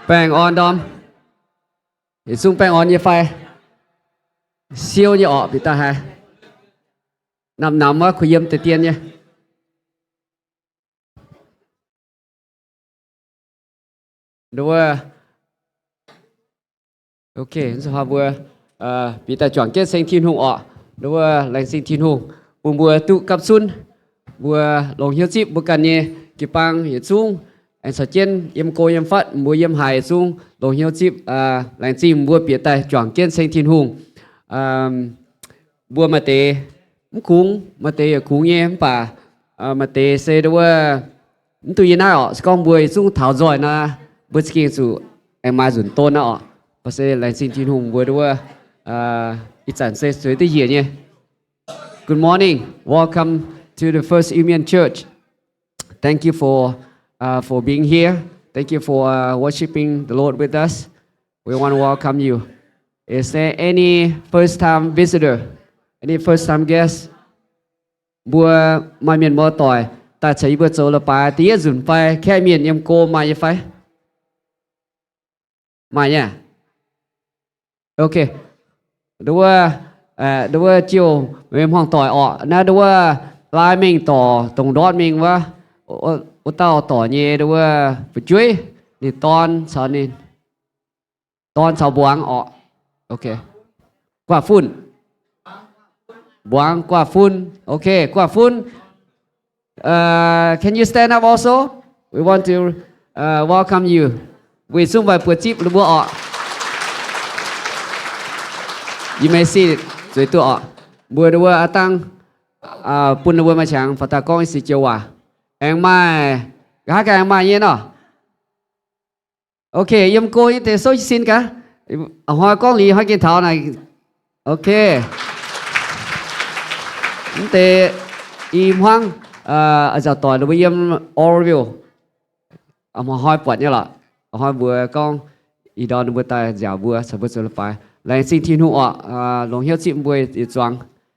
Bang on đom. Thì xung bang on như phai. Siêu như ọ bị ta hai. Nằm á khu yếm tự tiên nha. Đúng rồi. Ok, so họ vừa bị ta chọn kết sinh thiên hùng ọ. Đúng rồi, lành sinh thiên hùng. Vừa tụ cặp xuân. Vừa lòng hiếu chip vừa cần nhé. Kỳ bang hiếu chung. Anh sở trên yếm cô yếm phát. Vừa yếm hài chung. Lòng hiếu chip lành chim vừa bị ta chọn kết sinh thiên hùng. Vừa mà tế cũng mà tế cũng nhé bà mà tế xe đâu tụi yên nào con vừa xuống thảo rồi na bữa kia sự em mai dùn tôn nào và sẽ lại xin thiên hùng vừa đâu ít sản xe tới tới gì nhé. Good morning, welcome to the First Union Church. Thank you for being here. Thank you for worshiping the Lord with us. We want to welcome you. Is there any first time visitor? Any first time guest? Bữa mai miền mơ tỏi ta thấy bữa chỗ là bà tía dùn phai khe miền em cô mai như phai mai nha. Ok đúng chiều em hoàng tỏi ọ na đúng lai mình tỏ tổng đón mình và ô tao tỏ nhẹ đúng phải chuối thì ton sao nên ton sao buang ọ. Ok quả phun buang quả phun. Ok quả phun. Can you stand up also? We want to welcome you. We xung vài bữa chip bữa ọ. You may see it. Rồi tụi ọ. Bữa đó tăng pun bữa mà chẳng phải ta con sự chiều à. Anh mai gái cái anh mai nhé nó. Ok, yếm cô như thế số xin cả. Hoa con lì hoa kiến thảo này. Ok. Thế im hoang ở giờ tỏi đối với yếm Orville. Mà hoa quạt như là hoa vừa con ý đó nó vừa tay dẻo vừa sẽ vừa sẽ phải. Lại xin thiên hữu ạ, lòng hiếu chịu vừa ý choáng.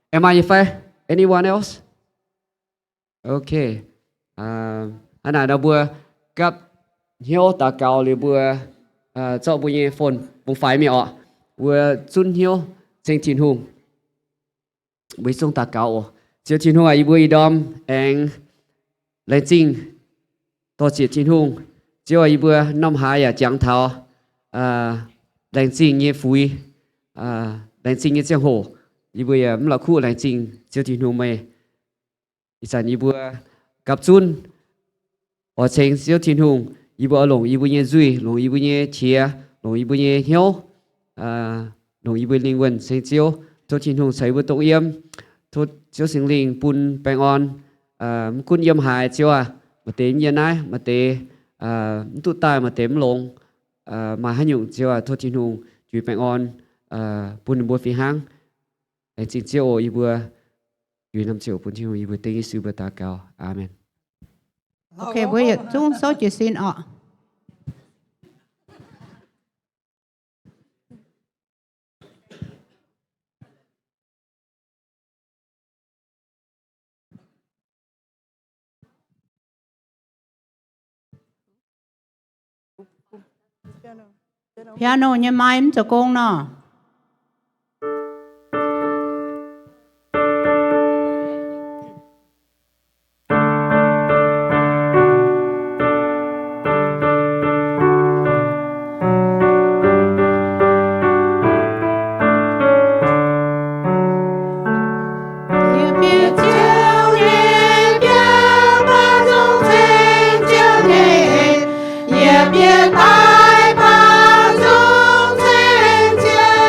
Am I phải? Anyone else? Ok. Anh nào đã vừa gặp hiếu ta cao li vừa cho bùi nhẹ phone bùi phải mi ạ. Vừa xuân hiếu xin thiên hữu. Bùi sông ta cao. Chiều thiên hữu ý bùi đom anh lại xin tổ chức thiên hữu. Chiều ý bùi năm hai chẳng thảo đánh xin như phui đánh xin như giang hồ như bây giờ là khu đánh xin chiếu thiên hùng mày ý sản như bây gặp chun ở trên chiếu thiên hùng như bây lồng như bây như duy lồng như bây như chia lồng như bây như hiếu lồng như bây linh quân sinh chiếu cho thiên hùng xây với tổ yếm cho chiếu sinh linh bùn bèn on quân yếm hài chiếu mà tế như này mà tế tụt tai mà tế lồng mà hai nhung chiếu cho thiên hùng chú bèn on bùn bùn phi hang anh xin chiếu ý bữa chú năm chiếu bùn thiên hùng ý bữa tên Giêsu bữa ta cao. Amen. Ok, bây giờ chúng số chỉ xin ạ. Piano nhà mai em cho con nó. Hãy subscribe cho kênh Ghiền Mì Gõ để không bỏ lỡ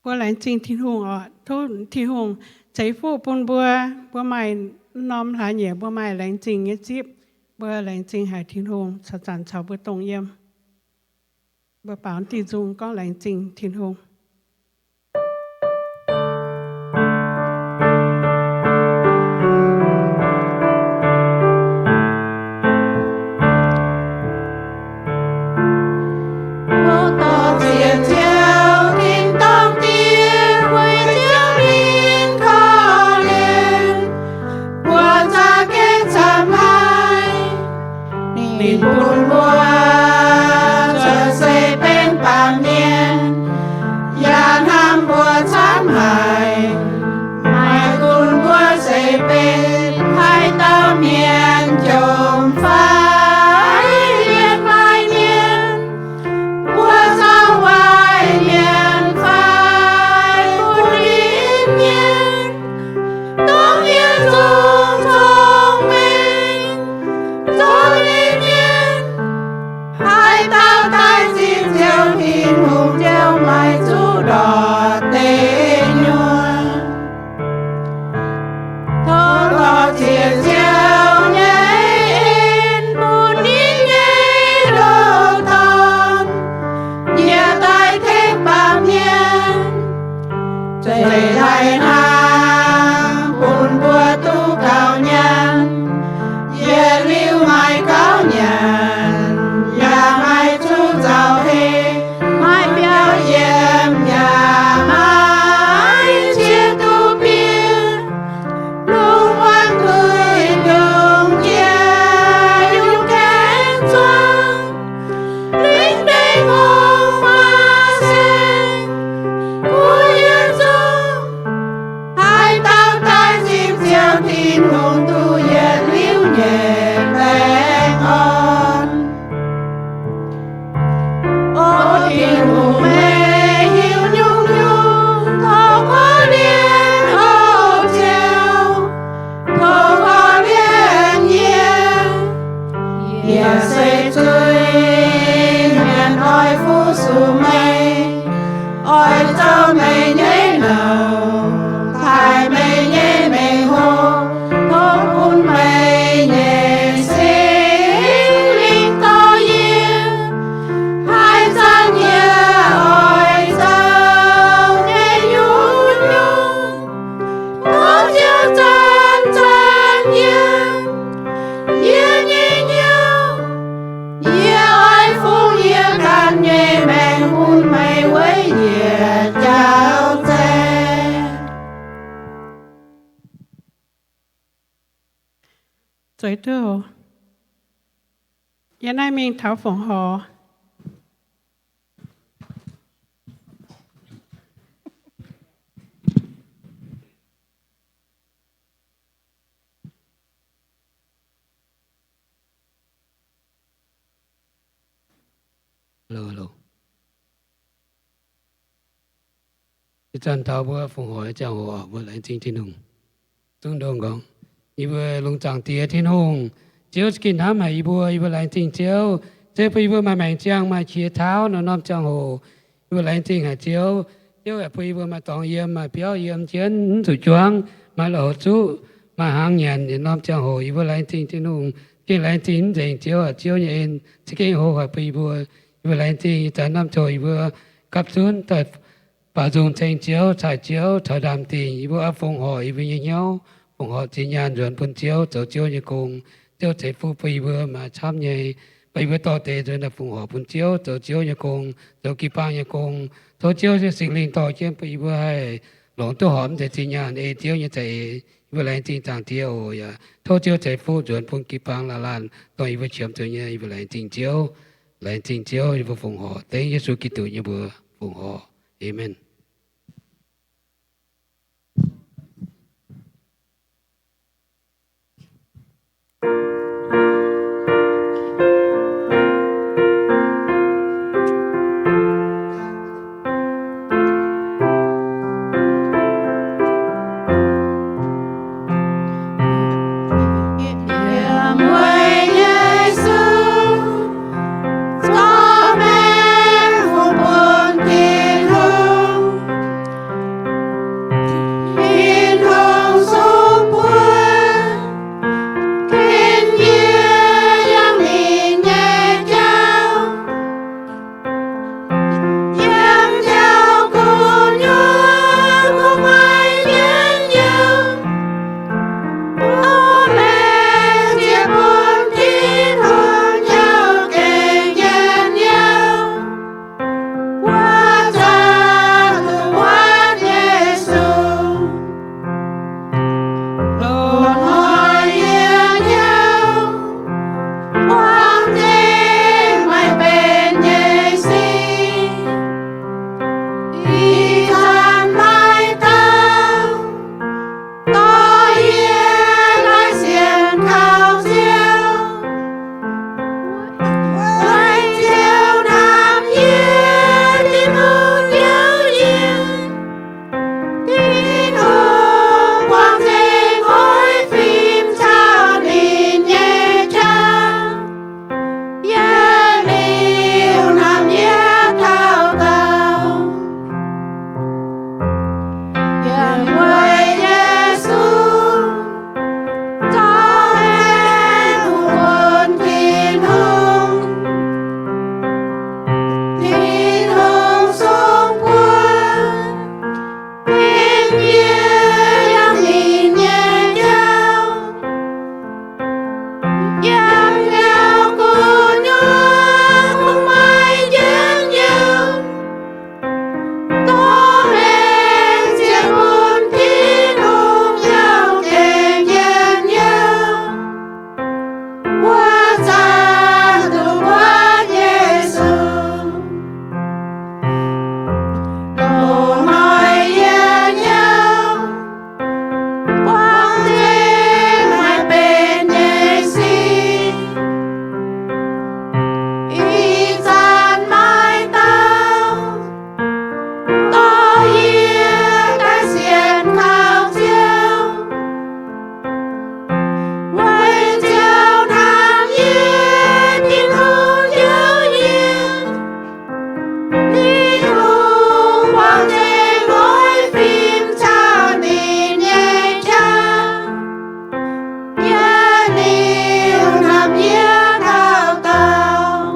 bữa lạnh chính thiên hùng thôi thiên hùng chạy phụ bún bữa mai nóm há nhẹ bữa mai lạnh chính nhé chip bữa lạnh chính hải thiên hùng chặt chắn chào bữa tông yếm bữa bảo tỷ dung có lạnh chính thiên hùng Rồi thưa hiện nay mình thảo phỏng họ Hello. Cái trận thảo bữa phụng hỏi chàng họ bữa lại chính thiên hùng. Tung đông gong. Bữa lung chàng tía thiên hùng. Chiếu skin hám hay bữa lại chính chiếu. Chiếu bữa mà mảnh chàng mà chia tháo nó nóm chàng hồ. Bữa lại chính hả chiếu. Chiếu ở bữa mà tòng yếm mà béo yếm chiến thủ choáng mà lỗ chú mà hàng nhàn thì nóm chàng hồ. Bữa lại chính thiên hùng. Cái lại chính dành chiếu ở chiếu nhện. Cái hồ ở bữa vừa lại thì ta năm trời vừa cấp xuống thật bà dùng thành chiếu thải đàm thì vừa phong hỏi với nhau phong hỏi chỉ nhàn rồi phân chiếu tổ chiếu như cùng chiếu thể phu bì vừa mà tham nhảy bì vừa to tệ rồi là phong hỏi phân chiếu tổ chiếu như cùng tổ kỳ pa như cùng tổ chiếu sẽ sinh linh to trên bì vừa hay lỏng tổ hòm để chỉ nhàn ê chiếu như thế vừa lại thì thằng chiếu ya tổ chiếu thể phu rồi phân kỳ pa là lan tôi vừa chiếm tôi nhảy vừa lại tình chiếu lại tin chiếu vô phụng họ tên Giêsu Kitô như bữa phụng họ amen. Cho mẹ phụ buồn thiên hương nhớ thao tao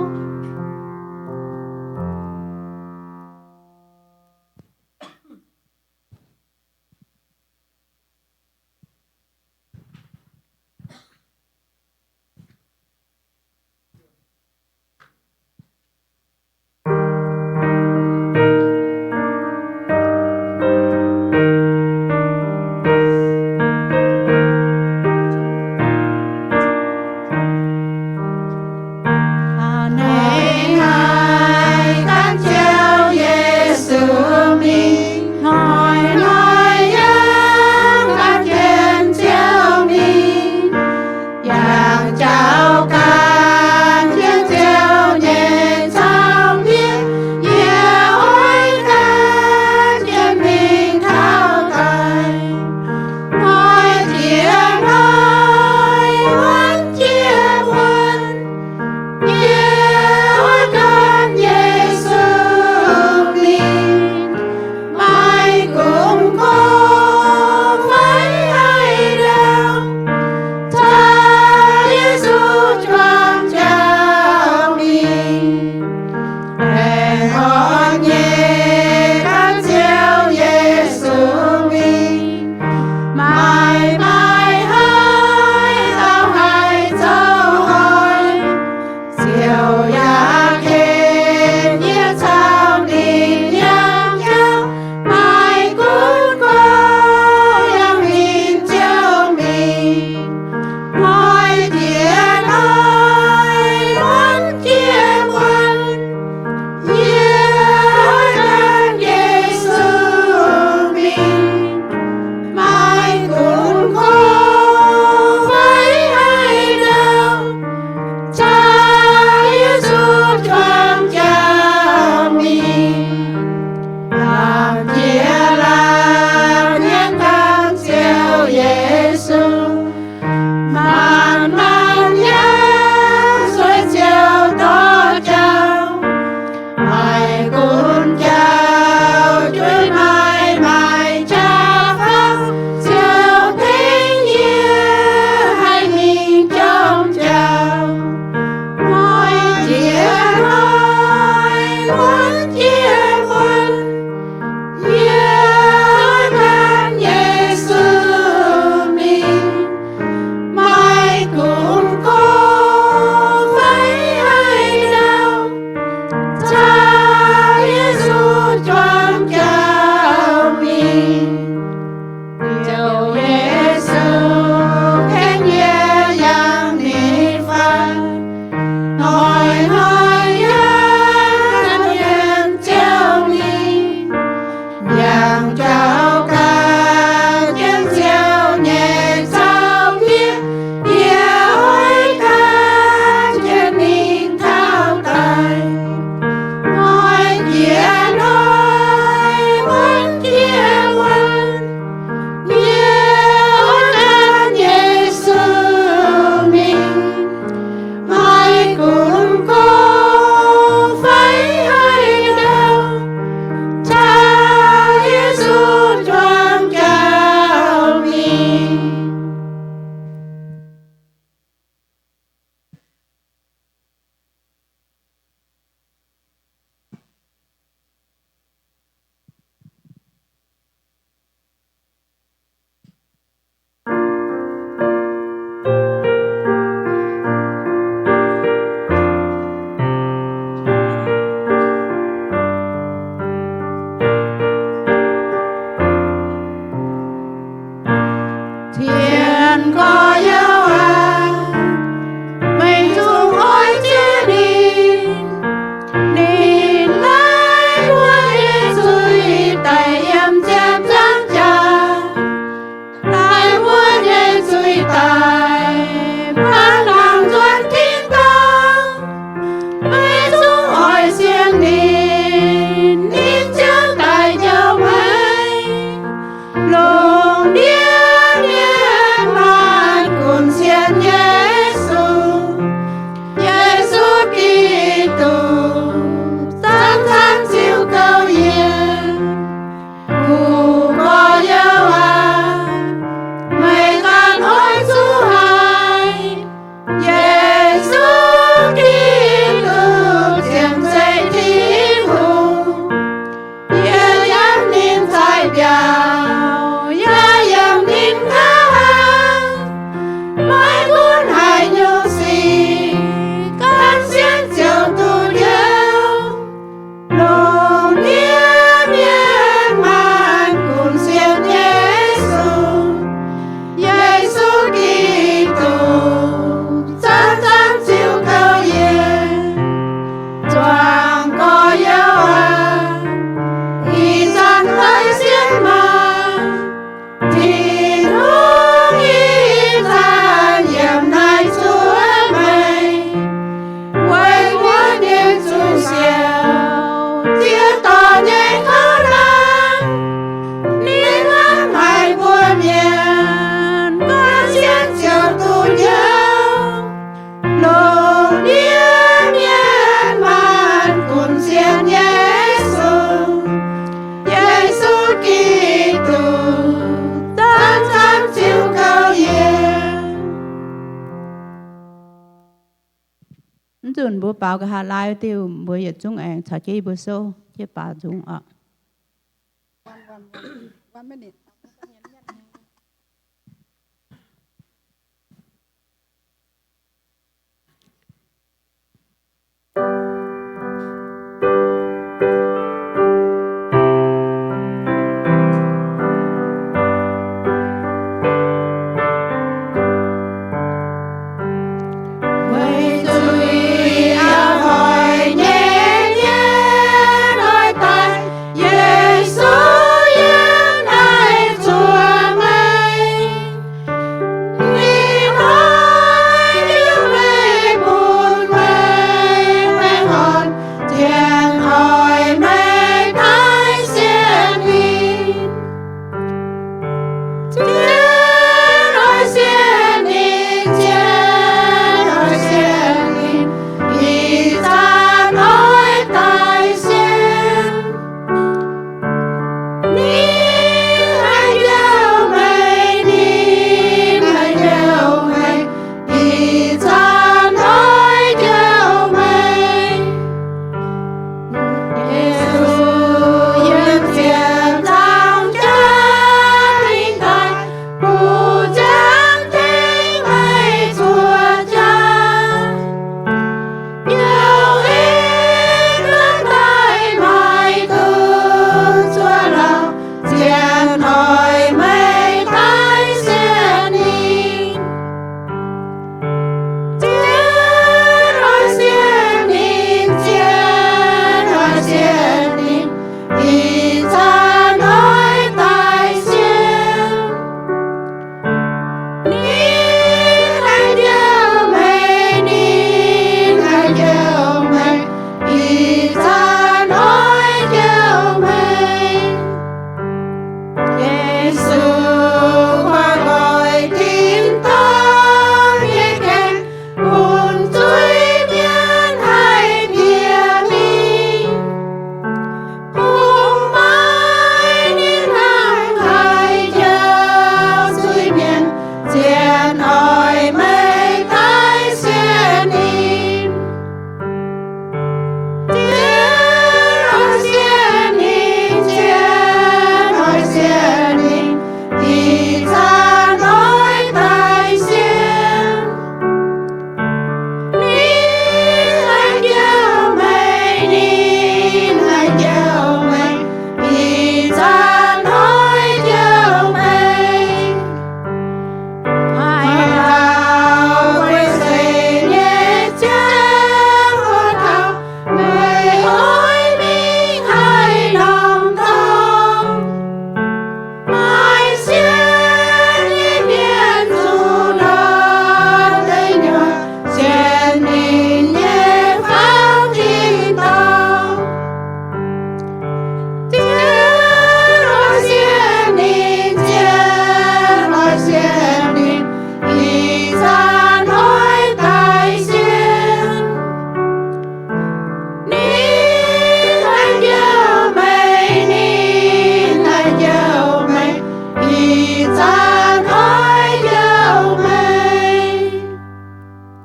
chuẩn bữa bảo cái hà lai tiêu bữa giờ chúng anh chả chỉ bữa sau chỉ bảo chúng ạ.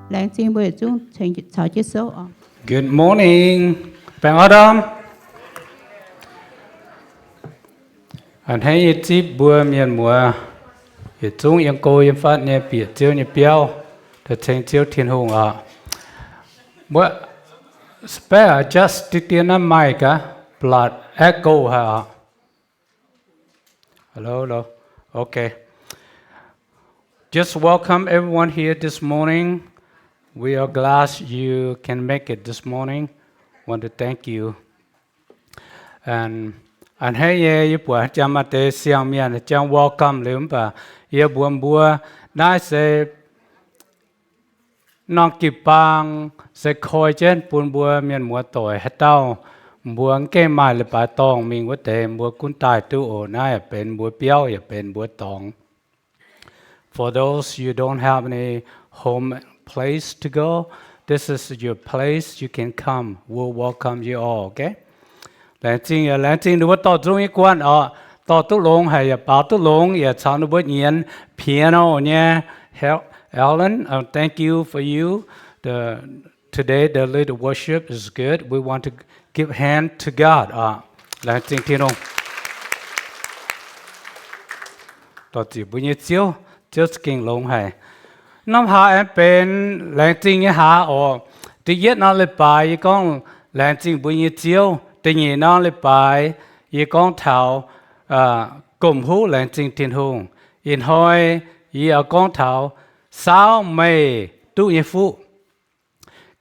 Lãng xin bữa chúng thành chào chiếc số ạ. Good morning, bạn Adam. Anh thấy chip bữa miền mùa, hiện chúng yên cô yên phát nhẹ bịa chiếu nhẹ béo, để thành chiếu thiên hùng ạ. Bữa spare just đi tiền năm mai cả, blood echo hả? Hello. Okay. Just welcome everyone here this morning. We are glad you can make it this morning. Want to thank you. And hey, you bua jamate siang mian jang welcome limba. You bua nice nong kipang se khoi chen pun bua mian mua toy hetao. Bua ke mai le pa tong ming wa te bua kun tai tu o na pen bua piao ya pen bua tong. For those you don't have any home place to go, this is your place. You can come. We'll welcome you all. Okay. Lãng trình đứa tao trung ý quan tao tu long hay bảo tu long ya chào nó bớt nhiên piano nha. Ellen, thank you for you to today the lead worship is good. We want to give hand to God. Là chính thiên ông. Đó chỉ bây giờ chiếu kinh lông hay. Năm hạ em bên lãnh chính như hạ tự nhiên nó lại bài con lãnh chính bây giờ chiếu tự nhiên nó lại bài con thảo cùng hú lãnh chính thiên hùng in hỏi con thảo sao mày tu như phụ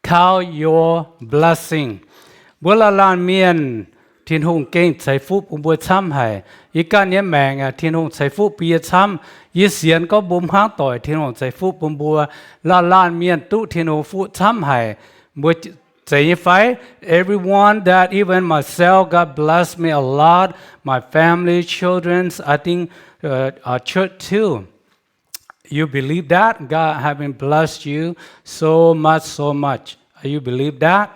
count your blessing bữa là lan miền thiên hùng kinh sai phụ cũng bữa chăm hay cái nhé mẹ thiên hùng sai phụ bia chăm xiên có bùm hang tỏi thiên hùng sai phụ bùm bùa là lan miền tu thiên hùng phụ chăm hay bữa say phải everyone that even myself God bless me a lot my family children I think our church too. You believe that God having blessed you so much. You believe that?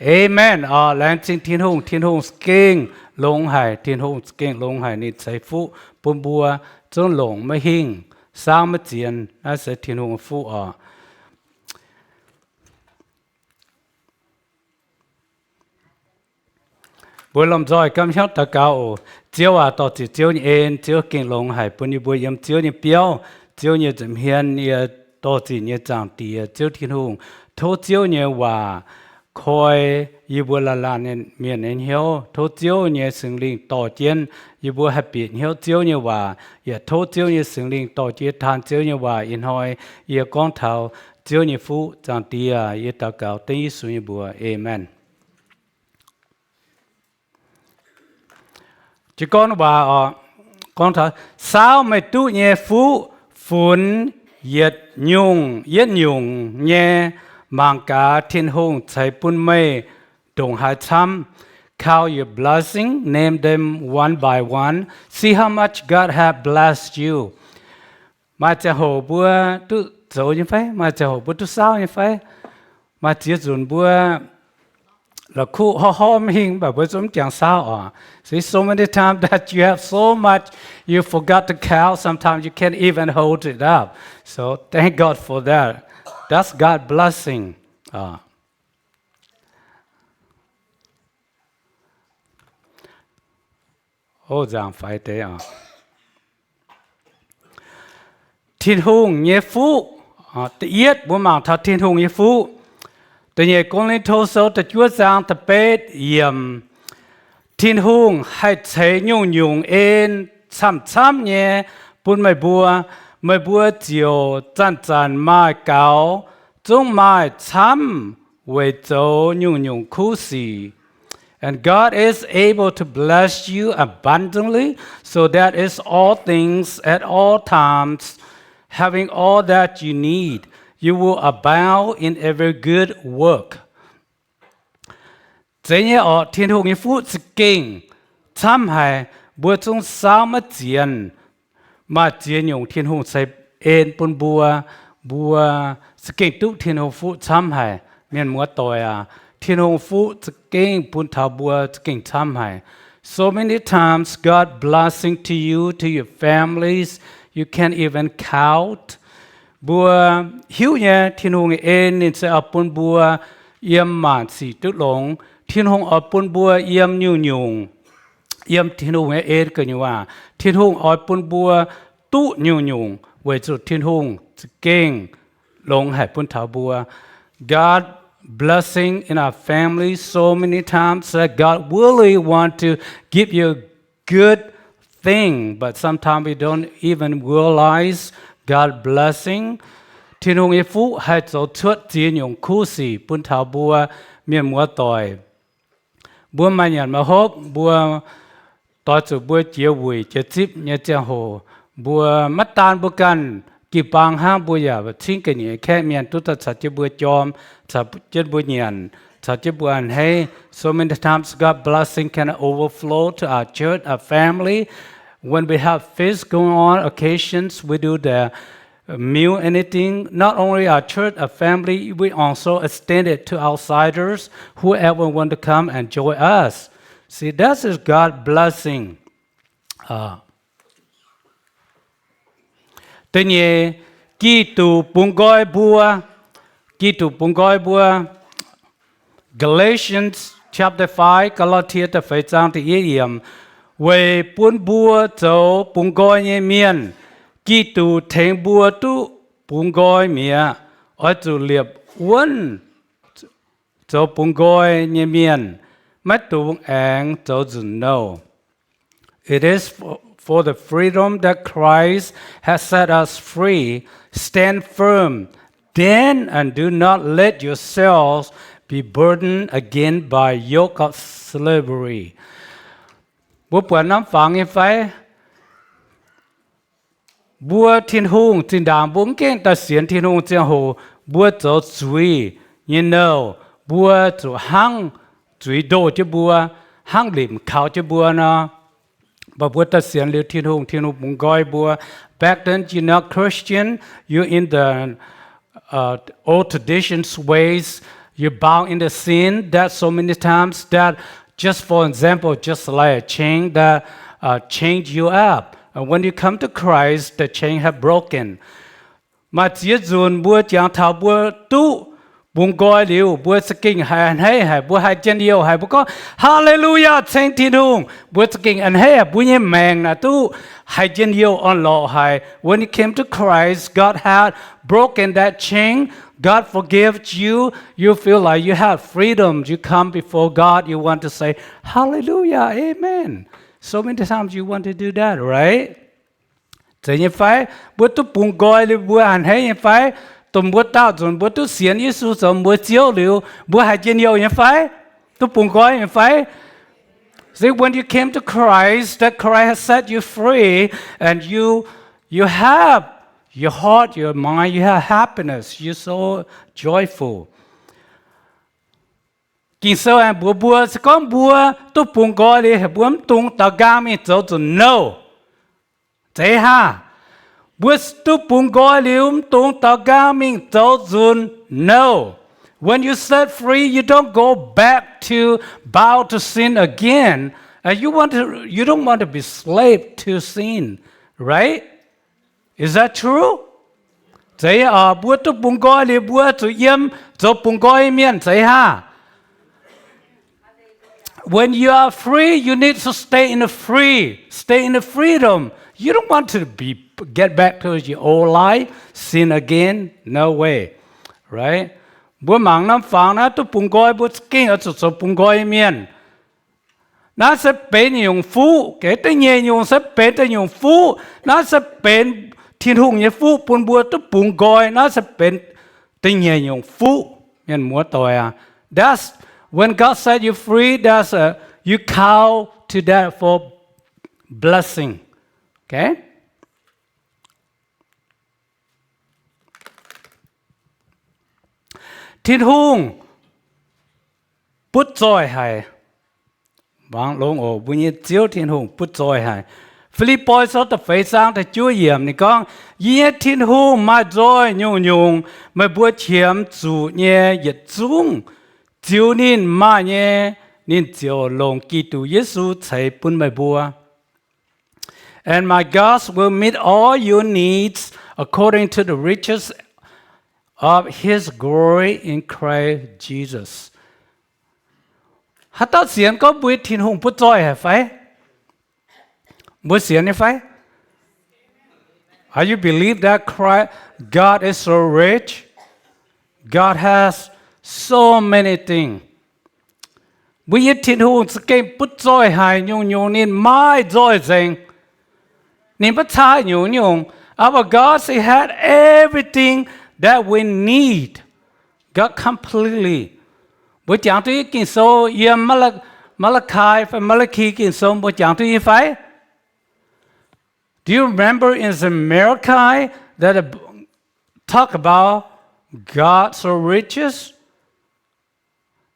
Amen. Lãnh chính thiên hùng kinh lông hải thiên hùng kinh lông hải nít sai phụ bùm bùa trong lông mới hình sao mới chiến là sẽ thiên hùng phụ bữa làm rồi cam hiếu ta cao chiếu tao chỉ chiếu như en chiếu kinh lông hải bữa như bữa yếm chiếu như béo chiếu như chấm hiền như tao chỉ như chẳng tì chiếu thiên hùng thô chiếu như hòa khôi như bữa là lan miền en hiếu thô chiếu như sinh linh tao chiến như bữa happy hiếu chiếu như hòa thô chiếu như sinh linh tao chiến than chiếu như hòa in hồi con thảo chiếu như phú chẳng tì ta cao tên Giêsu như bữa amen. Chỉ con thở sao mày tu nhẹ phú phun yết nhung nhẹ mang cả thiên hùng chạy bún mây đồng hai trăm count your blessing name them one by one see how much God have blessed you mà cha hồ bữa tu dấu như vậy mà cha hồ bữa tu sao như vậy mà chỉ dùng bữa là khu ho mình bảo với chúng chẳng sao see so many times that you have so much you forgot to count sometimes you can't even hold it up so thank God for that that's God blessing giảng phải thế thiên hùng nhé phú tự yết bố mạng thật thiên hùng nhé phú tự nhiên con lên thô sâu tự chúa giang tự bết yểm thiên hùng hay chế nhung en chăm nhé bún mày bùa chiều chăn mai cáo chúng mai chăm về chỗ nhung khu xì and God is able to bless you abundantly so that is all things at all times having all that you need you will abound in every good work. Thế nhé thiên hùng như phút kinh chăm hay bữa trong sao mà chiến dùng thiên hùng sẽ en bún bùa kinh tụ thiên hùng phút chăm hay miền múa tỏi thiên hùng phút kinh bún thảo bùa kinh chăm hay so many times God blessing to you to your families you can't even count. Bùa hiếu nhé thiên hùng en nên sẽ ở bún bùa yếm mạn sĩ tức lồng thiên hùng ở bún bùa yếm nhung yếm thiên hùng en cái nhưว่าthiên hùng ở bún bùa tụ nhung với chỗ thiên hùng kinh lồng hải bún thảo bùa God blessing in our family so many times that God really want to give you a good thing but sometimes we don't even realize God blessing thiên hùng y phú hay chỗ chuột chiến用khu sĩ bún thảo bùa miền múa tỏi bùa mà nhận mà hốp bùa tỏi chỗ bùa chiếu quỷ chiếu chip nhé chiang hồ bùa mắt tan bùaกันกี่ปางห้างบวยแบบทิ้งกันเนี่ยแค่เมียนตุตสัจจะบวยจอมสัจจะบวยเนียนสัจจะบวยอันให้ so many times God blessing can overflow to our church our family when we have feast going on occasions we do the meal anything not only our church our family we also extend it to outsiders whoever want to come and join us see that is God blessing tự nhiên kỳ tù bùng gói bùa Kittu pungoi bua Galatians chapter 5 Galatia ta phải trang thì yếm về buôn bua châu pungoi nhẹ miền Kittu thèn bua tu pungoi mía ở chỗ liệp uốn châu pungoi nhẹ miền mắt tu ang châu dùn no. It is for the freedom that Christ has set us free. Stand firm, then, and do not let yourselves be burdened again by yoke of slavery. Bố buồn nắm phẳng như phải. Bố thiên hùng, thiên đàng bố kênh ta xiên thiên hùng thiên hồ. Bố cho chuối, you know. Bố cho hăng, chuối đô cho bố. Hăng liệm khảo cho bố nó. But what does the little thiên hùng bung gọi bùa? Back then you're not Christian, you're in the old traditions ways, you're bound in the sin that so many times that just for example, just like a chain that change you up. And when you come to Christ, the chain have broken. Mà chỉ dùn bùa chẳng thảo bùa tu bung gọi liu bùa skin hay bùa hai chân yêu hay bùa có hallelujah thánh thiên hùng bùa skin and hay bùa nhẹ mèng na tu hai chân yêu on law hay. When you came to Christ, God had broken that chain. God forgives you. You feel like you have freedom. You come before God. You want to say hallelujah, amen. So many times you want to do that, right? Thế như phải bữa tu bung gọi liu bữa hành hay như phải tụm bữa tao tụm bữa tu xiên Giêsu tụm bữa chiếu liu bữa hai chân yêu như phải tu bung gọi như phải. See, when you came to Christ, that Christ has set you free, and you have your heart, your mind, you have happiness. You're so joyful. Kinh sơ anh bữa sẽ có bữa tu bung gọi đi bữa tung tao gam mi走就 no. Thế ha. Bữa tu bung gọi liu tung tao gam mi走就 no. When you set free, you don't go back to bow to sin again. You don't want to be slave to sin, right? Is that true? Thế bữa tu bung gọi liu bữa tu yếm cho bung gọi miên thế ha. When you are free, you need to stay in the freedom. You don't want to get back to your old life, sin again. No way, right? Bữa mảng năm phẳng na tu bung gọi bữa kinh ở chỗ bung gọi miền. Nó sẽ bên dùng phú, cái tên nhẹ dùng sẽ bên tên dùng phú, nó sẽ bên thiên hùng nhẹ phú, bún bữa tu bung gọi nó sẽ bên tên nhẹ dùng phú. Nhân múa tội à. That's when God set you free. That's you count to that for blessing. Okay. Thiên hùng bút trôi hay vang lông ổ bùi nhiệt chiếu thiên hùng bút trôi hay Philippi số tập phải sang tại chúa yểm này con nhiệt thiên hùng mà trôi nhung nhung mà bùa chiếm chủ nhẹ nhiệt trung chiếu nín mà nhẹ nín chiếu lông Kittu Giêsu chạy bún mà bùa. And my God will meet all your needs according to the riches of His glory in Christ Jesus. Hát tao xiên có bùi thiên hùng bút trôi hả phải? Bùi xiên hả phải? Are you believe that Christ, God is so rich? God has so many things. Bùi thiên hùng sẽ kênh bút trôi hài nhung nhung nên mai trôi dành. Nên bắt thai nhung nhung. Our God, He had everything that we need. God completely. Bữa chẳng tôi kinh số yếm Malachi và Malachi kinh số bữa chẳng tôi phải. Do you remember in the Malachi that talk about God so riches?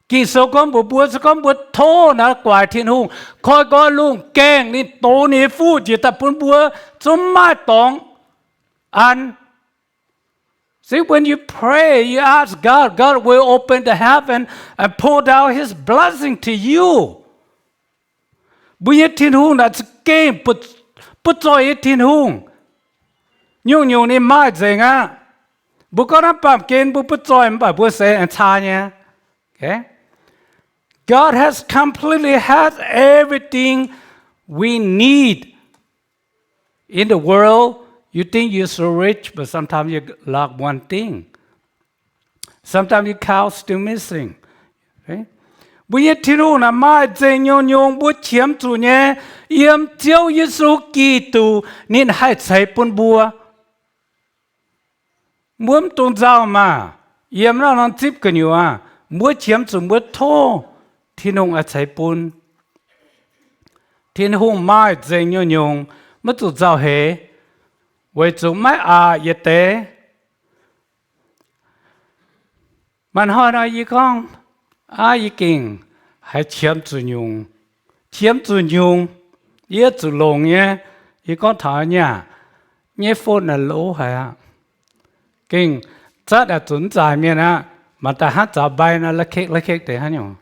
Kinh số con bữa con bữa thô na quài thiên hùng coi con luôn keng ni tổ ni phu chỉ tập bữa chúng mai tòng ăn. See, when you pray, you ask God, God will open the heaven and pour down His blessing to you. Bây giờ thiên hùng đã kê bút trôi thiên hùng. Nhung nhung ni mai dành á. bố có nắp bám kén bố bố trôi mà bố sẽ ăn cha nhé. Okay? God has completely has everything we need in the world. You think you're so rich, but sometimes you lack one thing. Sometimes your cow's still missing. Okay? Bây giờ thiên hùng là mai dây nhung nhung bố chiếm chủ nhé yếm chiếu Giêsu Kitô nên hai chạy bún bùa muốn tôn giáo mà yếm nó non tiếp cái nhiều à bố chiếm chủ bố thô thiên hùng ở chạy bún thiên hùng mai dây nhung nhung mất chủ giáo hệ với chủ mai yết tế mình hỏi nói gì con gì kinh hay chiếm chủ nhung yết chủ lồng nhé ý con thở nha nhé phone là lỗ hả kinh chắc là chuẩn giải miệng á mà ta hát trả bài nó là khích để hả nhung.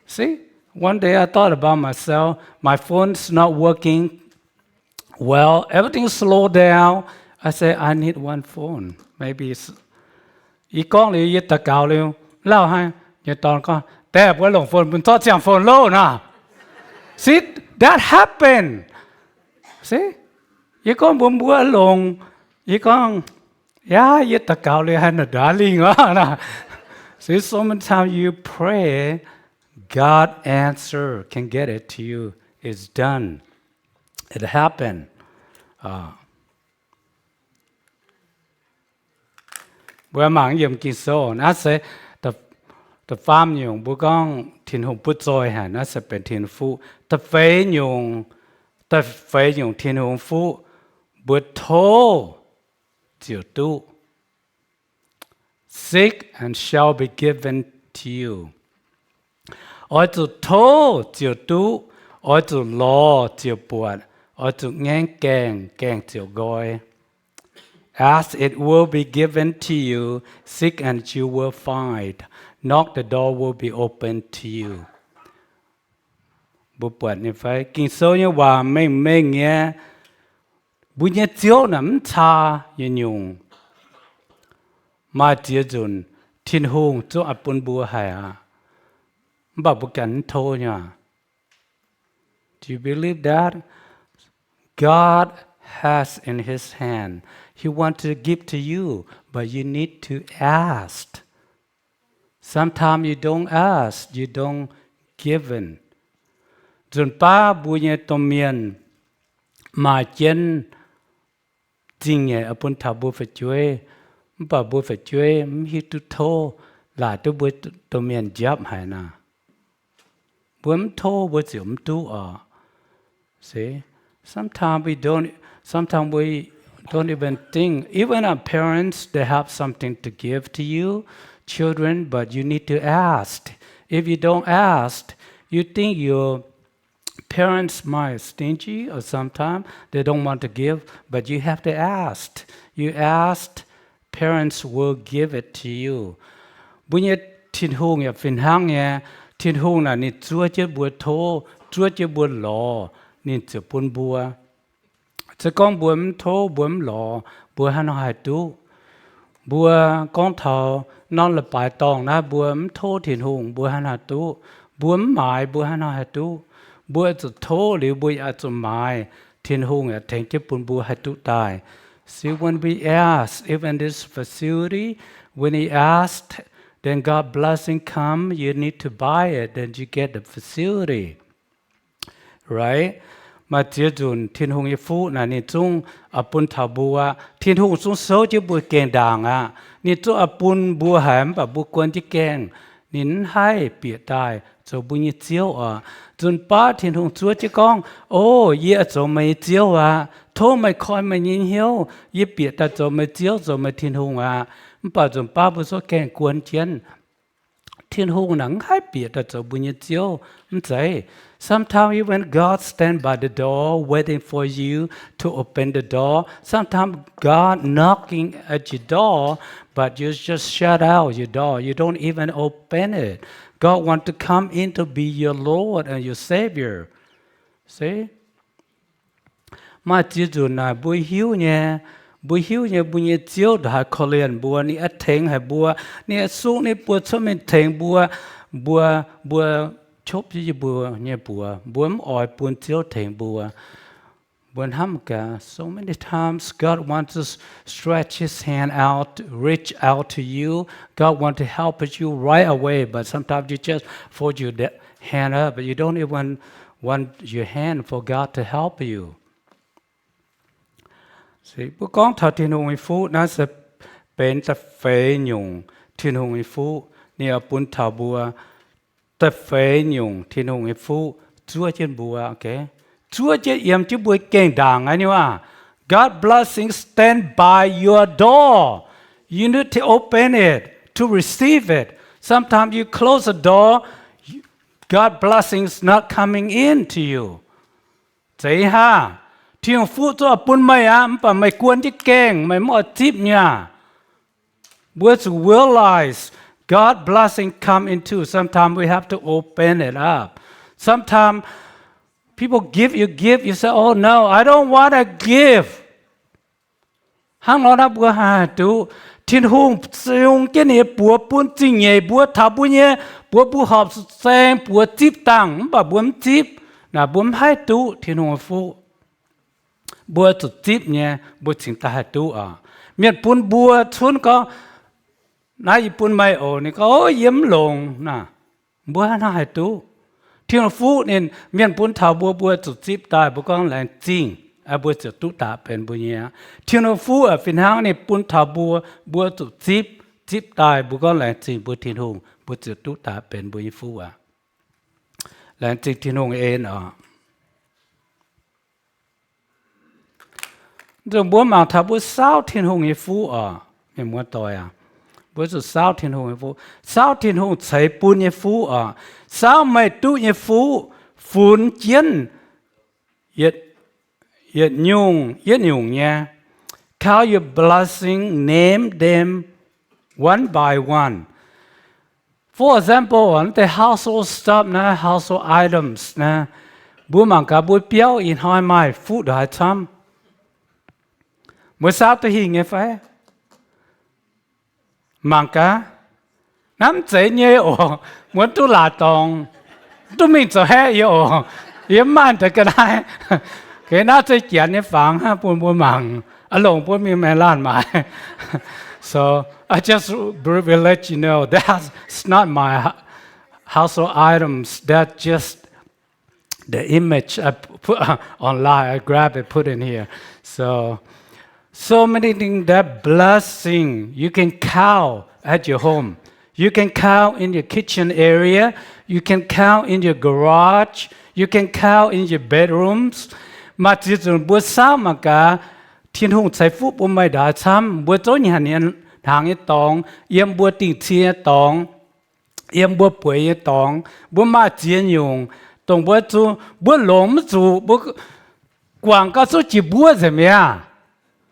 See, one day I thought about myself. My phone's not working well. Everything's slowed down. I said I need one phone. Maybe it's ý con liền yết ta cào liền lao hay nhớ toàn conแต่ว่าหลงฝนมันต้องจังฝนโลนะ See that happened. See ยี่ก้องบัวบัวหลงยี่ก้องยี่ตะเกาเลยฮันน่ะ darling อ่ะนะ See so many times you pray God answer can get it to you. It's done. It happened. Bữa mảng yếm kinh số nó sẽ the farm nhung bố con thiên hùng bút rồi hả nó sẽเป็นthiên phụ the phế nhung thiên hùng phụ bút thô chiều tu seek and shall be given to you ở chỗ thô chiều tu ở chỗ lo chiều buồn ở chỗ ngang kèng chiều gọi Ask, it will be given to you. Seek, and you will find. Knock, the door will be open to you. Bố bật như vậy. Kinh số như hòa mình nghe. Bố nhé chiếu nắm cha như nhung. Mà chia dùn. Thiên hùng cho áp bún bùa hài à. Bà bố cảnh thô nha. Do you believe that? God has in His hand. He wants to give to you, but you need to ask. Sometimes you don't ask, you don't give in. Dùn ba bùi nhé tôm miền mà chân chính nhé ở bên thảo bùi phải chuối, bà bùi phải chuối, hi tu thô là tu bùi tôm miền giáp hải na. Bùi thô bùi chịu tu ở. See, sometimes we don't even think. Even our parents, they have something to give to you, children, but you need to ask. If you don't ask, you think your parents might stingy or sometimes they don't want to give, but you have to ask. You ask, parents will give it to you. Bây giờ thiên hùng ya phiền hang ya, thiên hùng là nít chúa chế bùa thô, chúa chế bùa lò, nít chế bùn bùa. Chỉ con bùm thô bùm lò bùa hắn hai tu bùa con thầu non là bài tòng na bùm thô thiền hùng bùa hắn hai tu bùm mài bùa hắn hai tu bùa chỉ thô liu bùa ở chỉ mài thiền hùng ở thành chế bùn bùa hai tu tài. See, when we ask, even this facility, when He asked, then God blessing come. You need to buy it, then you get the facility, right? Mà chia dùn thiên hùng y phú là nị chung áp bún thảo bùa thiên hùng chung số chứ bùa kèng đàng à nị chung áp bún bùa hẻm và bùa quân chứ kèng nín hai bịa tài cho bùa nhị chiếu à dùn ba thiên hùng chúa chứ con ô yê cho mày chiếu à thô mày coi mày nhìn hiếu yê bịa ta cho mày chiếu cho mày thiên hùng à bà dùn ba bùa số kèng quân chiến thiên hùng nắng hai bịa ta cho bùa nhị chiếu vậy. Sometimes even God stand by the door waiting for you to open the door. Sometimes God knocking at your door, but you just shut out your door. You don't even open it. God wants to come in to be your Lord and your Savior. See? Mà chỉ dù là bùi hiếu nhé, bùi hiu nhẹ bùi nhẹ chiếu đã khó liền bùa ni ắt thèn hay bùa ni ắt xuống ni bùa cho mình thèn bùa chốt gì bùa nhẹ bùa ỏi bùa chiếu thèn bùa Hamka, so many times God wants to stretch His hand out, reach out to you. God wants to help you right away, but sometimes you just fold your hand up, but you don't even want your hand for God to help you. See, ผู้กองถ้าที่หงอิฟูน่าจะเป็นแต่เฟยหยงที่หงอิฟูเนี่ยปุ่นถาบัวแต่เฟยหยงที่หงอิฟูจั่วเช่นบัวโอเคChúa chết yếm chứ bùi kênh đảng anh à. God blessings stand by your door. You need to open it to receive it. Sometimes you close the door, God blessings not coming in to you. Thấy ha. Thì ông phụ cho bún mày á, mà mày cuốn chứ kênh, mày mò tiếp nha. But to realize God blessing come into. Sometimes we have to open it up. Sometimes people give, you say, oh no, I don't want to give. Hang lo na bùa hà tu, thiên hùng dùng cái này bùa bún chính nhẹ bùa thảo bùa nhẹ bùa họp sen bùa tiếp tăng, bà bùa tiếp, na bùa hai tu thiên hùng phụ, bùa tu tiếp nhẹ bùa chính ta hai tu à, miệt bùn bùa chun có, nãy bùn mai ổ này có yếm lồng na, bùa na hai tu. Thiên phú nên miền bún thảo bùa tụt tiếp tai bùa con lại chính à bùa tụt tụt ta bên bùa nhé thiên phú ở phiên hang này bún thảo bùa tụt tiếp tai bùa con lại chính bùa thiên hùng bùa tụt tụt ta bên bùa phú à lại chính thiên hùng ên à rồi bùa mang thảo bùa sao thiên hùng phú à mình muốn tỏi à bữa giờ sao thiên hùng phú sao thiên hùng chạy bún như phú à sao mày tu như phú phun chiến yết nhung nha count your blessing name them one by one for example on the household stuff na household items na bữa mang cả bữa béo in hai mai phú đại tham bữa sao tôi hình nghe phải mang cả nắm chế nhé ồ muốn tu là tòng tu mình cho hết ồ yếm man thì cái này cái nào chơi chuyện như phẳng ha buồn mảng ở lồng buồn mình mày lan mà so I just will let you know that's not my household items that's just the image I put online I grab it put in here so many things that blessing you can count at your home. You can count in your kitchen area. You can count in your garage. You can count in your bedrooms. Mà chỉ cần bữa sáng mà cả thiên hùng trái phúc bữa mai đã chăm bữa tối nhà này hàng cái tòng yếm bữa tiền chia tòng yếm bữa bưởi tòng bữa mai chiến dùng tòng bữa chú bữa lồng chú bữa quảng cáo số chỉ bữa gì mà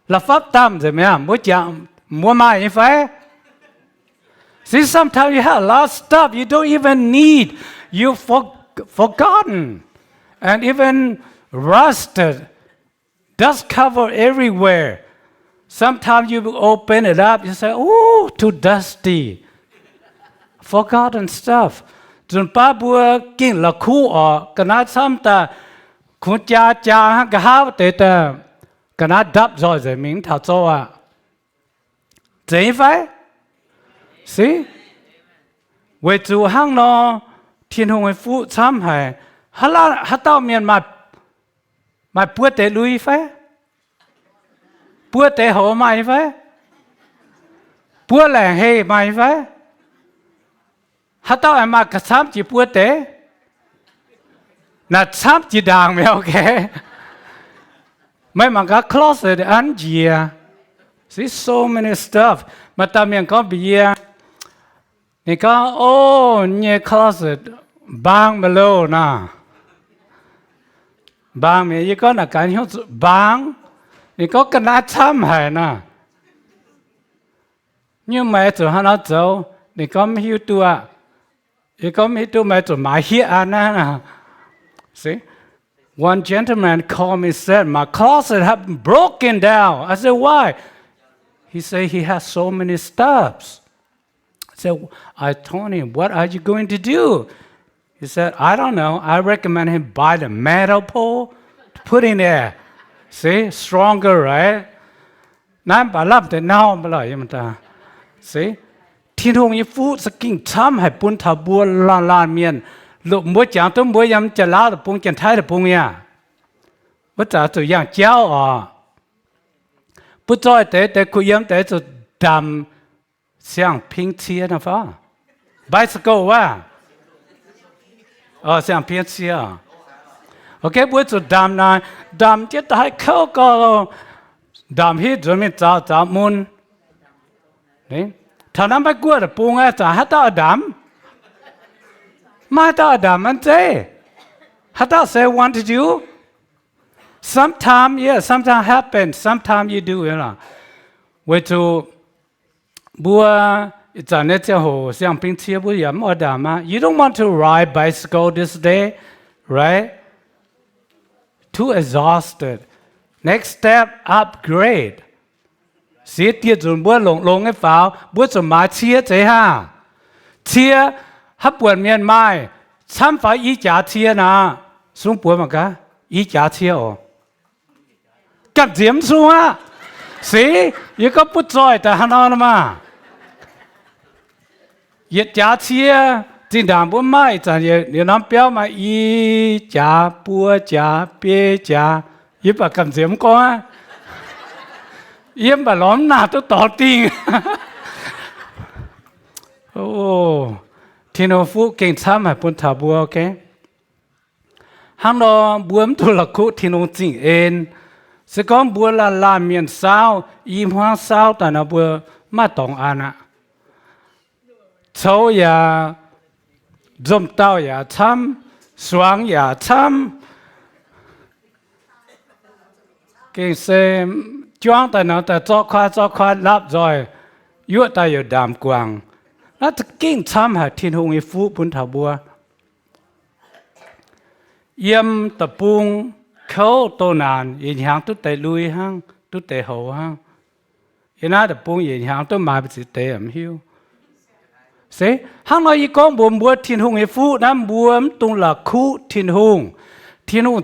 là pháp tam gì mà bữa chẳng bữa mai như vậy. See, sometimes you have a lot of stuff you don't even need. You've forgotten. And even rusted. Dust cover everywhere. Sometimes you open it up, you say, oh, too dusty. Forgotten stuff. Jun pa bua king la khu o kana samta khu cha ha ka ha te ta kana dap rồi rồi mình thảo cho à. Thế phải? See? Vì chủ hang nó thiên hùng phụ chăm hay hát tao miền mà bữa tế lui phải bữa tế hồ mày phải bữa làng hề mày phải hát tao em mà cả chăm chỉ bữa tế là chăm chỉ đàng mày ok mấy mà cả closet ăn gì à see so many stuff mà ta miền có biaนี่ก็โอ้เนี่ยคลาสบางมาโลนะบางมียี่ก็นักการหิ้วบางนี่ก็กระนาช้ำหายนะเนี่ยแม่จุฮันเอาเจ้านี่ก็ไม่หิ้วตัวนี่ก็ไม่ตัวแม่จุหมายเฮียอันนั้นนะสิ One gentleman called me and said, my closet has been broken down. I said, why? He said he has so many stuffs. I told him, what are you going to do? He said, I don't know. I recommend him buy the metal pole to put in there. See, stronger, right? Nam bà lắp để nào mà lại mà ta. See, thiên hùng như phú sẽ kinh chăm hay bún thảo bùa la miền. Lúc mỗi chẳng tôi mỗi yếm chả lá được bún chẳng thái được bún nha. Bất trả tụi yang chéo à. Bút trôi để cụ yếm để tụi đầm xiang ping chia na phá. Bicycle wa. Xiang ping chia. Ok, bút tụi đầm chết tại khâu có đầm hít rồi mình找门。đấy, thằng năm bay qua được bung á, chả hát tao đầm. Mai tao đầm anh thế. Hát tao say want to do. Sometimes, yeah, sometimes happen. Sometimes you do, you know. Vậy to bua, chả nên cho hồ xiang ping chia bua yếm ở đầm á. You don't want to ride bicycle this day, right? Too exhausted. Next step, upgrade. Xí tiết dùn bữa lồng cái pháo, bữa dùn má chia chế ha. Chia, hấp buồn miền mai, chăm phải ý giá chia nà. Xuống bữa mà cả, ý giá chia ồ. Cắt diễm xuống á. Xí, ý có bút rồi ta hẳn ơn mà. Ý giá chia, chính đàm bữa mai, chẳng ý nắm béo mà ý giá, bữa giá, bê giá. Ý bà cầm diễm có á. Yếm bà lõm nào tôi tỏ tình. Thiên hồ phú kinh chăm hay bún thảo bùa, ok? Hắn đó bùm tôi là cụ thiên hồ chính ên. Sẽ có bùa là làm miền sao, im hoang sao ta nó bùa mà tổng án ạ. Châu ya, dùm tao ya chăm, xoáng ya chăm. Kinh xem choáng ta nó ta cho khoa lắp rồi yếu taอยู่ดามกวางน่าจะกิ้งช้ำหาทีนหงอีฟูบุญถาบัวเยี่ยมตะปุงเขาโตนานยินหางตุ๊แต่ลุยห้างตุ๊แต่โหห้างยิน่าตะปุงยินหางตุ๊มาไปสิเตะมหิวเสห้างเราอีกองบวมบัวทีนหงอีฟูน้ำบวมตุงหลักคู่ทีนหง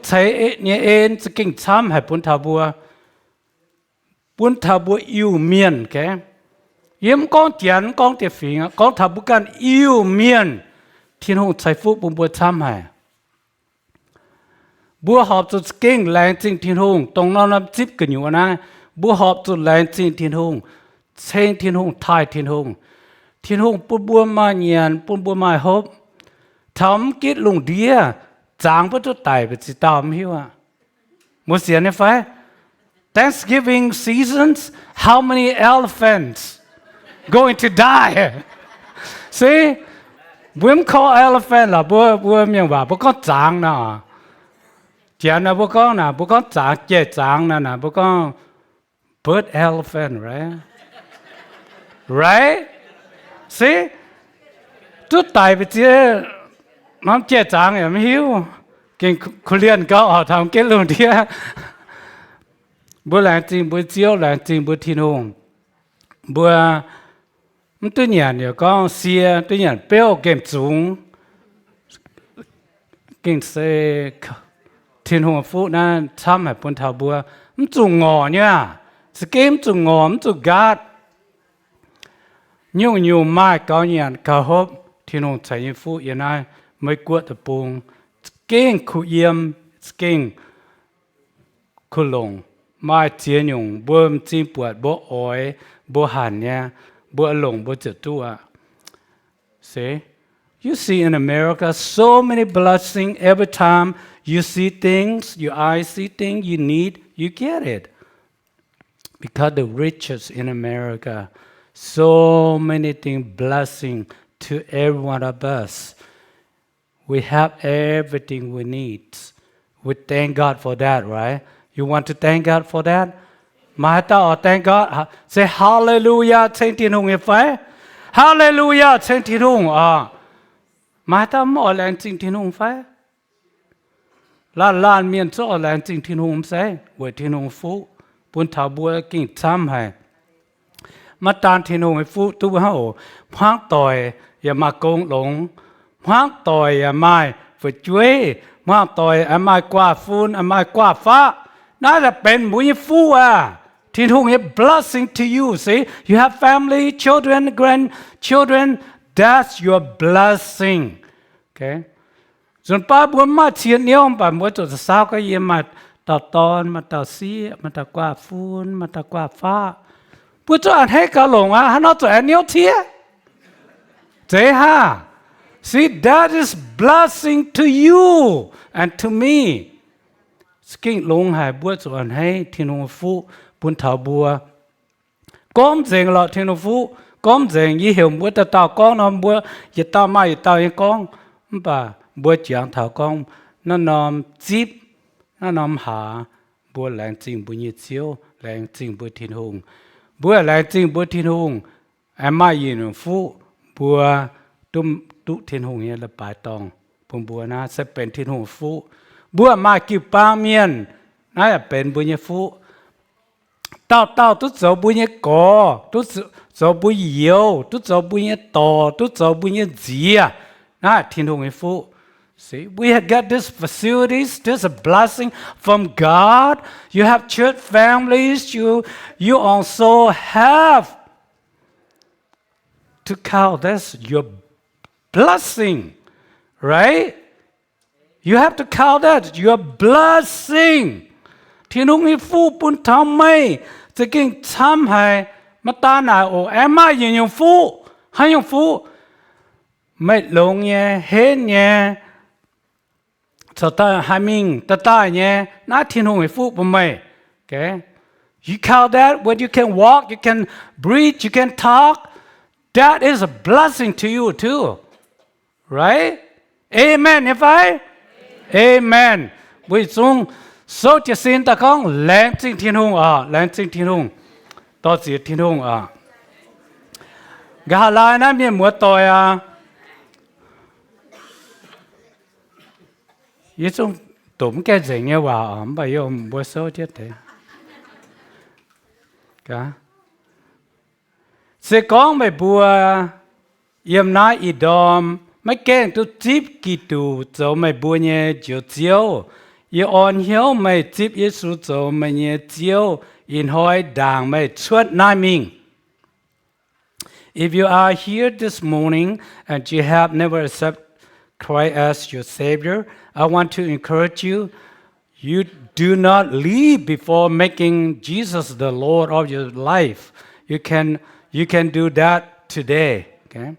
ใช้เนี่ยเอ็นจะกิ้งช้ำหาบุญถาบัวbún thảo bùa yêu miền cái, yếm con chén con tiệt phình con thảo bùa can yêu miền, thiên hùng trái phúc bùa tham hải, bùa họp cho kinh lành chính thiên hùng, tông nó nằm chip cái nhiều na, bùa họp cho lành chính thiên hùng, xem thiên hùng thay thiên hùng bùa mai nhàn bùa mai hộp, thắm kết lùng đĩa, giang bùa cho tài bị chỉ tạm hiu à, một xíu này phải. Thanksgiving seasons, how many elephants going to die? See, when call elephant là bữa miệng bảo bữa con trắng nè, chén là bữa con trắng chè trắng nè bữa con bird elephant, right? See, chút tài bị chia, nó chè trắng em hiểu, kinh Korean cao ở thằng kết luôn đi. Bữa làm trình bữa chiếu làm trình bữa thiên hùng bữa tôi nhận được con xe tôi nhận béo kèm chúng kinh xe thiên hùng phú na chăm hay bún thảo bữa chúng ngò nha sẽ kèm chúng ngò chúng gạt nhiều mai có nhận cả hộp thiên hùng chạy như phú yên ai mới quật tập bùng kèm khu yếm kèm khu lồng mai chiến nhung bơm chim bọt bố oi bố hàn nha bố lồng bố chật tua. See, you see in America so many blessings every time you see things, your eyes see things you need, you get it. Because the riches in America, so many things blessing to every one of us. We have everything we need. We thank God for that, right? You want to thank God for that? Mà ta thank God. Say hallelujah, trên thiên hùng phải. Hallelujah, trên thiên hùng. Mà ta mỗi lần trên thiên hùng phải. lan miền cho làng chính thiên hùng sẽ với thiên hùng phú bún thảo bùa kinh tham hay mà tan thiên hùng phú tu hậu hoang tỏiอย่ามาโกงหลงhoang tỏiอย่ามาฝืนช่วยhoang tỏiอย่า มากว่าฝุ่นอย่ามากว่าฟ้าน่าจะเป็นบุญฟูอ่ะthiên hùng is blessing to you see you have family children grandchildren that's your blessing okay ส่วนป้าบัวมาเชียนเนี้ยป้าบัวตัวสาวก็ยังมาต่อตอนมาต่อซีมาต่อกว่าฝุ่นมาต่อกว่าฟ้าบัวตัวอันให้กะหลงอ่ะฮันเอาตัวอันเนี้ยเทียเจ้า see that is blessing to you and to me สกิ้งลงหายบัวตัวอันให้ที่นงฟูปุ่นเถาบัวก้มเจงหล่อที่นงฟูก้มเจงยี่เหี่ยวบัวตะเต่าก้องนอมบัวยี่ตาไม่ยี่ตายังก้องป่าบัวเจียงเถาก้องนั่นนอมจีบนั่นนอมหาบัวแหลงจริงบัวยี่เจียวแหลงจริงบัวที่นงบัวแหลงจริงบัวที่นงไอ้ไม่ยี่นงฟูบัวตุ้มตุที่นงเนี่ยละปลายตองผมบัวนะจะเป็นที่นงฟูบัวมากิปาเมียนน่าจะเป็นบัวยี่ฟูtao tu zo bu ye ko tu zo bu yo tu zo bu ye to tu zo bu ye ji à na thiên hùng phu see we have got these facilities this is a blessing from God you have church families you also have to count that's your blessing right you have to count that your blessing thiên hùng phu bún thảo mâyจะกินช้ำให้มาตาหนาโอแอม่ายังฟูให้ยังฟูไม่ลงเนี่ยเห็นเนี่ยสตาหามิงตาตาเนี่ยน่าทิ้งหงฟูปุ่มไม่ okay you count that when you can walk you can breathe you can talk that is a blessing to you too right amen if I amen วิสุงsố chỉ xin ta con lãng chính thiên hùng lãng chính thiên hùng to chỉ thiên hùng gà lại nãy miền mua tỏi ý chung tụm cái gì nghe vào bây giờ mua số chết thế cả sẽ có mấy bùa yếm nái ít đom mấy cái tu chip kỳ tu cho mấy bùa nhẹ chiếu chiếu you on hill may tip Yesu zo may nye jiao in hoi dang may chuat na ming. If you are here this morning and you have never accepted Christ as your Savior, I want to encourage you. You do not leave before making Jesus the Lord of your life. You can do that today. Okay.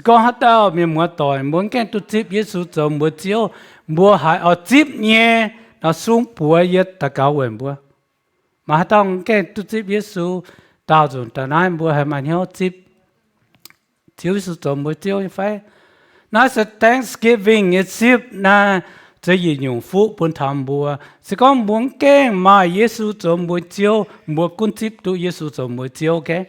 Có hát tao mình mua tỏi muốn cái tu chip Giêsu cho mua chiếu mua hải ở chip nhẹ nó xuống bùa yết ta cao quên bùa mà hát tao cái tu chip Giêsu tao rồi ta nói bùa hay mà nhau chip chiếu Giêsu cho mua chiếu như phải nó sẽ Thanksgiving cái chip naจะยินยงฟูบนทำบัวสิก็muốn cái mà Giêsu cho mua chiếu mua cuốn chip tu Giêsu cho mua chiếu cái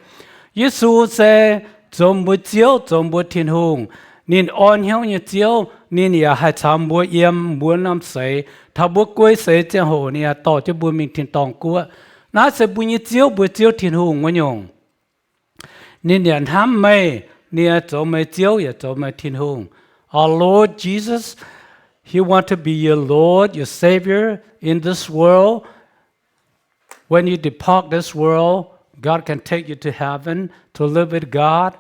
Giêsu sẽ cho mua chiếu cho mua thiên hùng nên on hiếu như chiếu nênอย่าให้ทำบัวเยี่ยมบัวน้ำใสถ้าบัวกล้วยใสจะโหเนี่ยต่อจะบัวมิงthiênตองกัวน่าจะบัวnhư chiếuบัวchiếu thiên hùngวะโยงnênอย่าทำไม่เนี่ยจะไม่chiếuอย่าจะไม่thiên hùng Our Lord Jesus He want to be your Lord your Savior in this world when you depart this world God can take you to heaven to live with God.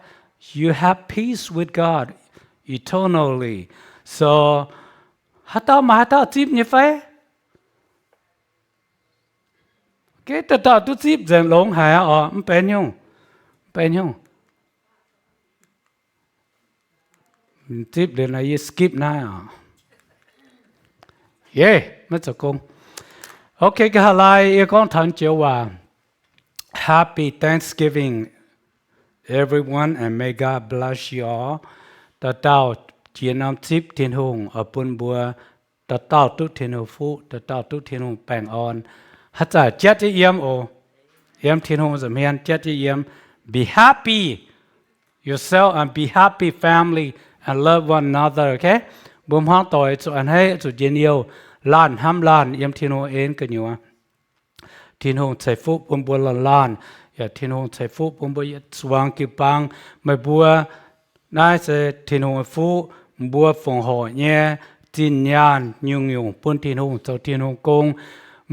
You have peace with God eternally. So, hata mahata chip như vậy. Cái tao tu chip dần lông hả? Bên nhung. Chip đến là skip na. Yeah, mất cho công. Okay, cái halai yêu con thằng chiếu hòa. Happy Thanksgiving, everyone, and may God bless you all. Ta tao chiến nam chip thiên hùng ở bún bùa, ta tao tu thiên hùng phụ, ta tao tu thiên hùng bèn on. Hát giả chết chứ yếm ô, yếm thiên hùng dầm hiền chết chứ yếm. Be happy yourself and be happy family and love one another, okay? Bùm hoang tội cho anh hay cho chiến yêu ล้านห้ำล้านเยี่ยมที่โนเอ็นกันอยู่อ่ะที่โนใส่ฟุบบัวล้านอย่าที่โนใส่ฟุบบัวสว่างกิปังไม่บัวนายเสที่โนฟุบัวฝงห่อเนี่ยจินยานยุงปุ่นที่โนเจ้าที่โนกง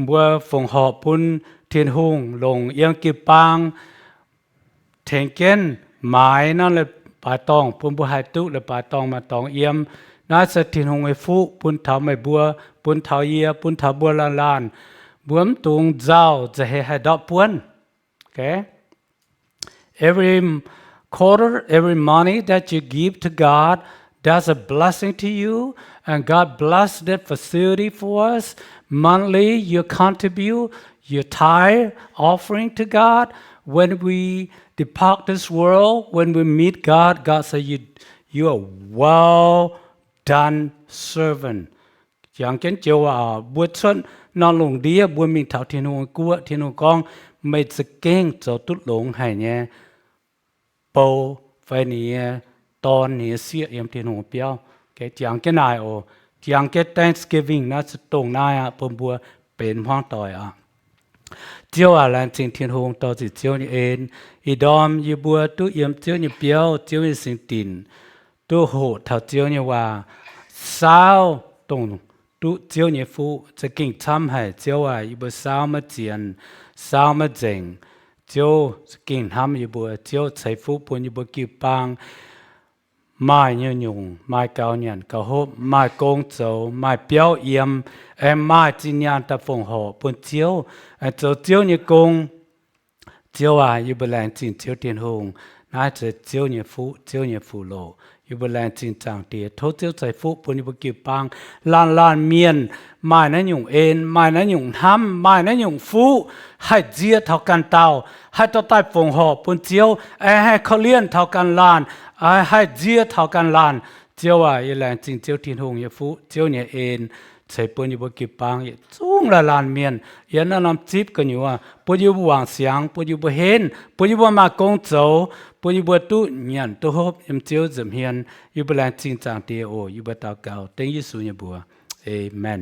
บัวฝงห่อปุ่นที่โนลงเยี่ยมกิปังเทงเกนหมายนั่นเลยป่าตองปุ่นบัวหายตุเลยป่าตองมาตองเยี่ยมน่าจะทิ้งหงไอ้ฟูปุ่นเท้าไม่บัวปุ่นเท้าเยียปุ่นเท้าบัวล้านบัวมตุงเจ้าจะให้ดอกปุ่น okay every quarter every money that you give to God that's a blessing to you and God bless that facility for us monthly you contribute your tithe offering to God when we depart this world when we meet God God say you are well done servant อย่างเช่นเจ้าว่าบัวชนนอนลงดีบัวมีเท่าที่นูกัวที่นูกองไม่จะเก่งจะตุดหลงให้เนี่ยโปไฟนี้ตอนนี้เสียเอ็มที่นูเปียวแกอย่างแค่นายโออย่างแค่ Thanksgiving นะจะตรงนายอ่ะปมบัวเป็นห้องต่อยอ่ะเจ้าอะไรจริงที่นูต่อสิเจ้านี่เองอีดอมยีบัวตู้เอ็มเจ้านี่เปียวเจ้านี่สิงตินตู้โหดเท่าเจ้านี่ว่าสาวตรงตู้เจ้าเนี่ยฟูจะกิ่งทำให้เจ้าว่าอยู่บนสาวมาเจียนสาวมาเจงเจ้าจะกิ่งทำอยู่บนเจ้าใส่ฟูปุ่นอยู่บนกิ่งปังไม้เนื้อหยุ่งไม้เกาเนียนเกาหบไม้กงโจไม้เปียวเอี่ยมไม้จีนยานตะฟงห่อปุ่นเจ้าเจ้าเนี่ยกงเจ้าว่าอยู่บนแรงจีนเจ้าเตียนหงน่าจะเจ้าเนี่ยฟูโลอยู่บนแรงจริงจังเดียทศเจ้าใส่ฟุปุ่นอยู่บนกิ่งปังล้านเมียนไม้นั้นหยุ่งเอ็นไม้นั้นหยุ่งทำไม้นั้นหยุ่งฟูให้เจียเท่ากันเตาให้ตัวใต้ฟงหอบปุ่นเจียวให้เขาเลี้ยนเท่ากันล้านให้เจียเท่ากันล้านเจียวว่าอยู่แรงจริงเจียวทิ้งหงอยู่ฟูเจียวเนี่ยเอ็นใส่ปุ่นอยู่บนกิ่งปังจุ้งละล้านเมียนยันน้ำจิบกันอยู่ว่าปุ่นอยู่บนวางเสียงปุ่นอยู่บนเห็นปุ่นอยู่บนมากงโจปุ่นอยู่บนตู้เงียนตู้หบยังเจียวจำเฮียนอยู่บนแรงจริงจังเดียวอยู่บนตาเก่าเต็งยิสุญญบัวเอเมน